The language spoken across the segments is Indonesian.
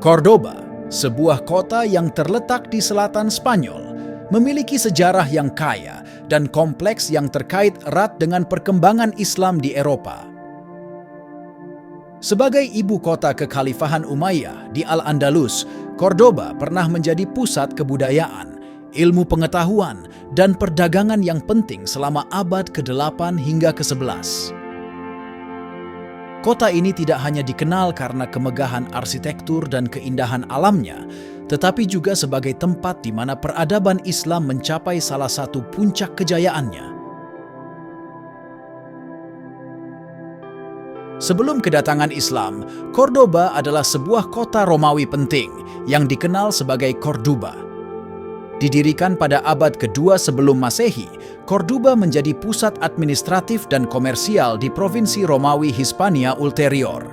Cordoba, sebuah kota yang terletak di selatan Spanyol, memiliki sejarah yang kaya dan kompleks yang terkait erat dengan perkembangan Islam di Eropa. Sebagai ibu kota kekhalifahan Umayyah di Al-Andalus, Cordoba pernah menjadi pusat kebudayaan, ilmu pengetahuan, dan perdagangan yang penting selama abad ke-8 hingga ke-11. Kota ini tidak hanya dikenal karena kemegahan arsitektur dan keindahan alamnya, tetapi juga sebagai tempat di mana peradaban Islam mencapai salah satu puncak kejayaannya. Sebelum kedatangan Islam, Cordoba adalah sebuah kota Romawi penting yang dikenal sebagai Corduba. Didirikan pada abad kedua sebelum Masehi, Cordoba menjadi pusat administratif dan komersial di provinsi Romawi Hispania Ulterior.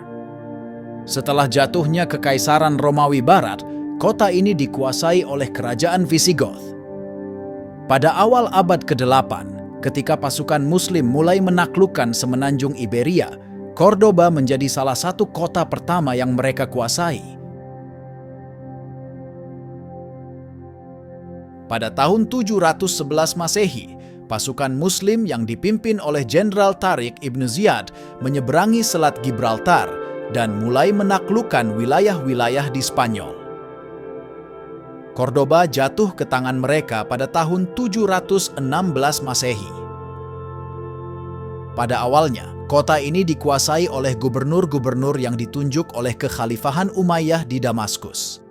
Setelah jatuhnya Kekaisaran Romawi Barat, kota ini dikuasai oleh Kerajaan Visigoth. Pada awal abad ke-8, ketika pasukan Muslim mulai menaklukkan semenanjung Iberia, Cordoba menjadi salah satu kota pertama yang mereka kuasai. Pada tahun 711 Masehi, pasukan Muslim yang dipimpin oleh Jenderal Tariq Ibn Ziyad menyeberangi Selat Gibraltar dan mulai menaklukkan wilayah-wilayah di Spanyol. Cordoba jatuh ke tangan mereka pada tahun 716 Masehi. Pada awalnya, kota ini dikuasai oleh gubernur-gubernur yang ditunjuk oleh Kekhalifahan Umayyah di Damaskus.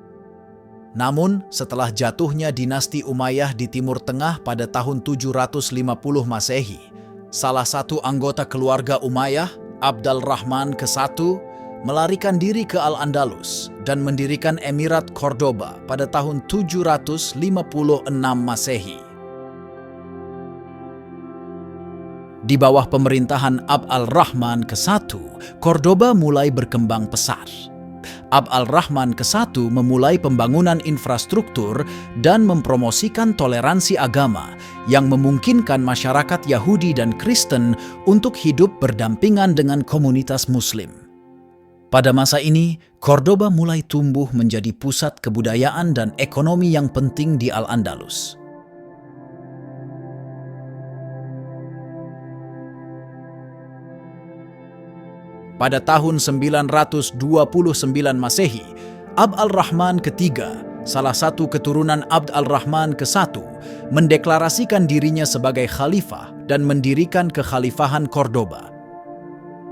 Namun, setelah jatuhnya dinasti Umayyah di Timur Tengah pada tahun 750 Masehi, salah satu anggota keluarga Umayyah, Abd al-Rahman ke-1, melarikan diri ke Al-Andalus dan mendirikan Emirat Cordoba pada tahun 756 Masehi. Di bawah pemerintahan Abd al-Rahman ke-1, Cordoba mulai berkembang pesat. Abd al-Rahman ke-1 memulai pembangunan infrastruktur dan mempromosikan toleransi agama yang memungkinkan masyarakat Yahudi dan Kristen untuk hidup berdampingan dengan komunitas Muslim. Pada masa ini, Cordoba mulai tumbuh menjadi pusat kebudayaan dan ekonomi yang penting di Al-Andalus. Pada tahun 929 Masehi, Abd al-Rahman III, salah satu keturunan Abd al-Rahman ke-1, mendeklarasikan dirinya sebagai khalifah dan mendirikan kekhalifahan Cordoba.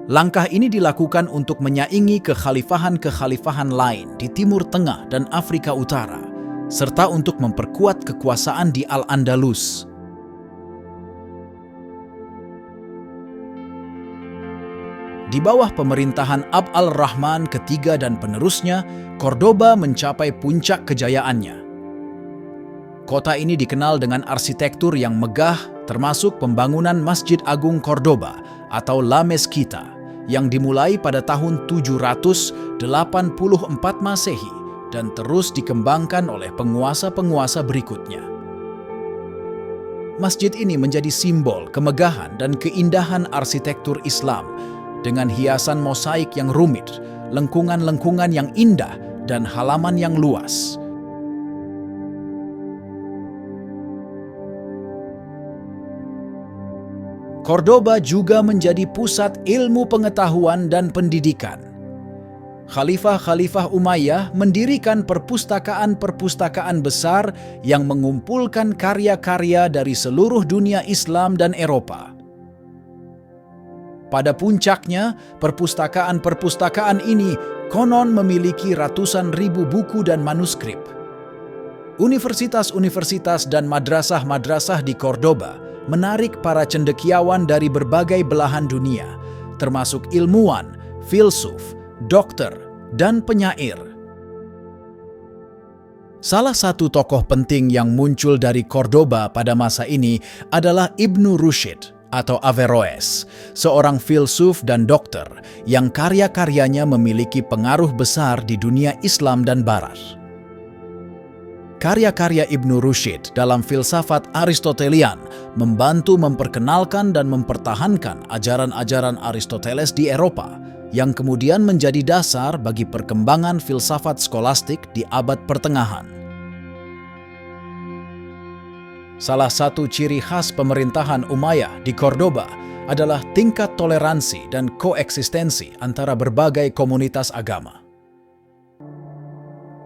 Langkah ini dilakukan untuk menyaingi kekhalifahan-kekhalifahan lain di Timur Tengah dan Afrika Utara, serta untuk memperkuat kekuasaan di Al-Andalus. Di bawah pemerintahan Abd al-Rahman III dan penerusnya, Cordoba mencapai puncak kejayaannya. Kota ini dikenal dengan arsitektur yang megah, termasuk pembangunan Masjid Agung Cordoba atau La Mezquita, yang dimulai pada tahun 784 Masehi dan terus dikembangkan oleh penguasa-penguasa berikutnya. Masjid ini menjadi simbol kemegahan dan keindahan arsitektur Islam, dengan hiasan mosaik yang rumit, lengkungan-lengkungan yang indah, dan halaman yang luas. Cordoba juga menjadi pusat ilmu pengetahuan dan pendidikan. Khalifah-khalifah Umayyah mendirikan perpustakaan-perpustakaan besar yang mengumpulkan karya-karya dari seluruh dunia Islam dan Eropa. Pada puncaknya, perpustakaan-perpustakaan ini konon memiliki ratusan ribu buku dan manuskrip. Universitas-universitas dan madrasah-madrasah di Cordoba menarik para cendekiawan dari berbagai belahan dunia, termasuk ilmuwan, filsuf, dokter, dan penyair. Salah satu tokoh penting yang muncul dari Cordoba pada masa ini adalah Ibnu Rushd atau Averroes, seorang filsuf dan dokter yang karya-karyanya memiliki pengaruh besar di dunia Islam dan Barat. Karya-karya Ibnu Rushd dalam filsafat Aristotelian membantu memperkenalkan dan mempertahankan ajaran-ajaran Aristoteles di Eropa, yang kemudian menjadi dasar bagi perkembangan filsafat skolastik di abad pertengahan. Salah satu ciri khas pemerintahan Umayyah di Cordoba adalah tingkat toleransi dan koeksistensi antara berbagai komunitas agama.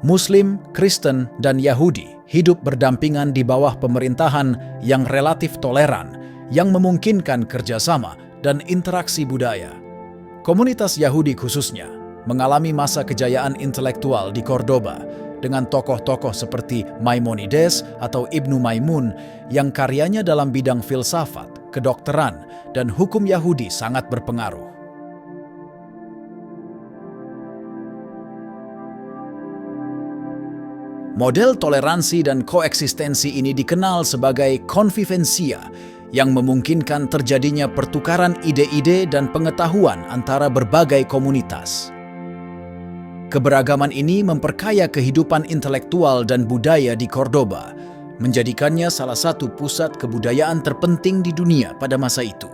Muslim, Kristen, dan Yahudi hidup berdampingan di bawah pemerintahan yang relatif toleran, yang memungkinkan kerjasama dan interaksi budaya. Komunitas Yahudi khususnya mengalami masa kejayaan intelektual di Cordoba dengan tokoh-tokoh seperti Maimonides atau Ibnu Maimun yang karyanya dalam bidang filsafat, kedokteran, dan hukum Yahudi sangat berpengaruh. Model toleransi dan koeksistensi ini dikenal sebagai convivencia, yang memungkinkan terjadinya pertukaran ide-ide dan pengetahuan antara berbagai komunitas. Keberagaman ini memperkaya kehidupan intelektual dan budaya di Cordoba, menjadikannya salah satu pusat kebudayaan terpenting di dunia pada masa itu.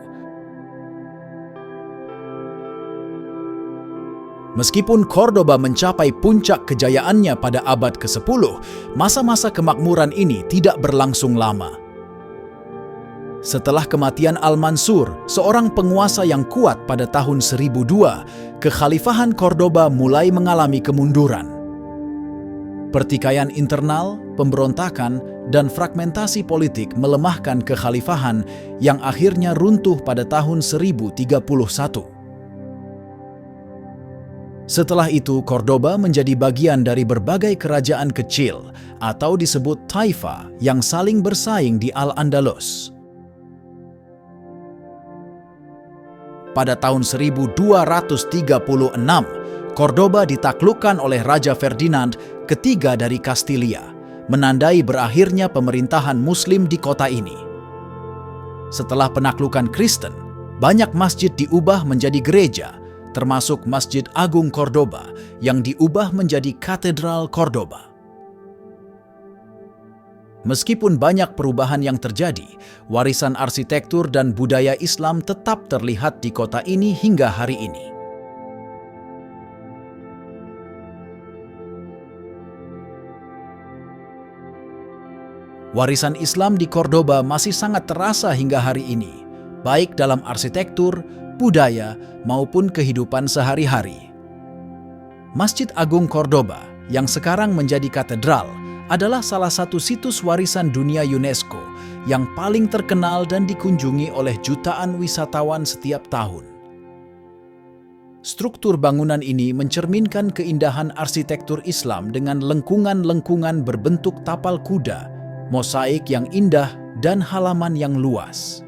Meskipun Cordoba mencapai puncak kejayaannya pada abad ke-10, masa-masa kemakmuran ini tidak berlangsung lama. Setelah kematian Al-Mansur, seorang penguasa yang kuat pada tahun 1002, kekhalifahan Cordoba mulai mengalami kemunduran. Pertikaian internal, pemberontakan, dan fragmentasi politik melemahkan kekhalifahan yang akhirnya runtuh pada tahun 1031. Setelah itu, Cordoba menjadi bagian dari berbagai kerajaan kecil atau disebut taifa yang saling bersaing di Al-Andalus. Pada tahun 1236, Cordoba ditaklukkan oleh Raja Ferdinand ketiga dari Kastilia, menandai berakhirnya pemerintahan Muslim di kota ini. Setelah penaklukan Kristen, banyak masjid diubah menjadi gereja, termasuk Masjid Agung Cordoba yang diubah menjadi Katedral Cordoba. Meskipun banyak perubahan yang terjadi, warisan arsitektur dan budaya Islam tetap terlihat di kota ini hingga hari ini. Warisan Islam di Cordoba masih sangat terasa hingga hari ini, baik dalam arsitektur, budaya, maupun kehidupan sehari-hari. Masjid Agung Cordoba, yang sekarang menjadi katedral, adalah salah satu situs warisan dunia UNESCO yang paling terkenal dan dikunjungi oleh jutaan wisatawan setiap tahun. Struktur bangunan ini mencerminkan keindahan arsitektur Islam dengan lengkungan-lengkungan berbentuk tapal kuda, mosaik yang indah, dan halaman yang luas.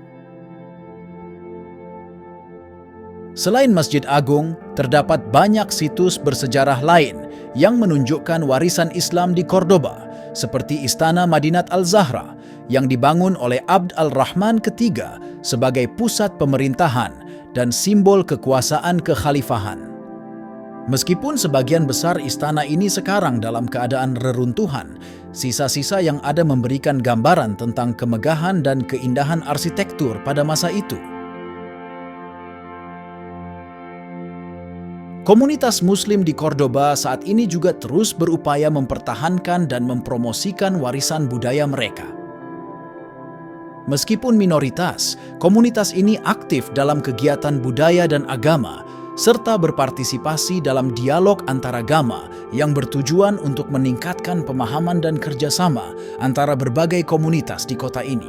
Selain Masjid Agung, terdapat banyak situs bersejarah lain yang menunjukkan warisan Islam di Cordoba, seperti Istana Madinat Al-Zahra yang dibangun oleh Abd al-Rahman III sebagai pusat pemerintahan dan simbol kekuasaan kekhalifahan. Meskipun sebagian besar istana ini sekarang dalam keadaan reruntuhan, sisa-sisa yang ada memberikan gambaran tentang kemegahan dan keindahan arsitektur pada masa itu. Komunitas Muslim di Cordoba saat ini juga terus berupaya mempertahankan dan mempromosikan warisan budaya mereka. Meskipun minoritas, komunitas ini aktif dalam kegiatan budaya dan agama, serta berpartisipasi dalam dialog antaragama yang bertujuan untuk meningkatkan pemahaman dan kerjasama antara berbagai komunitas di kota ini.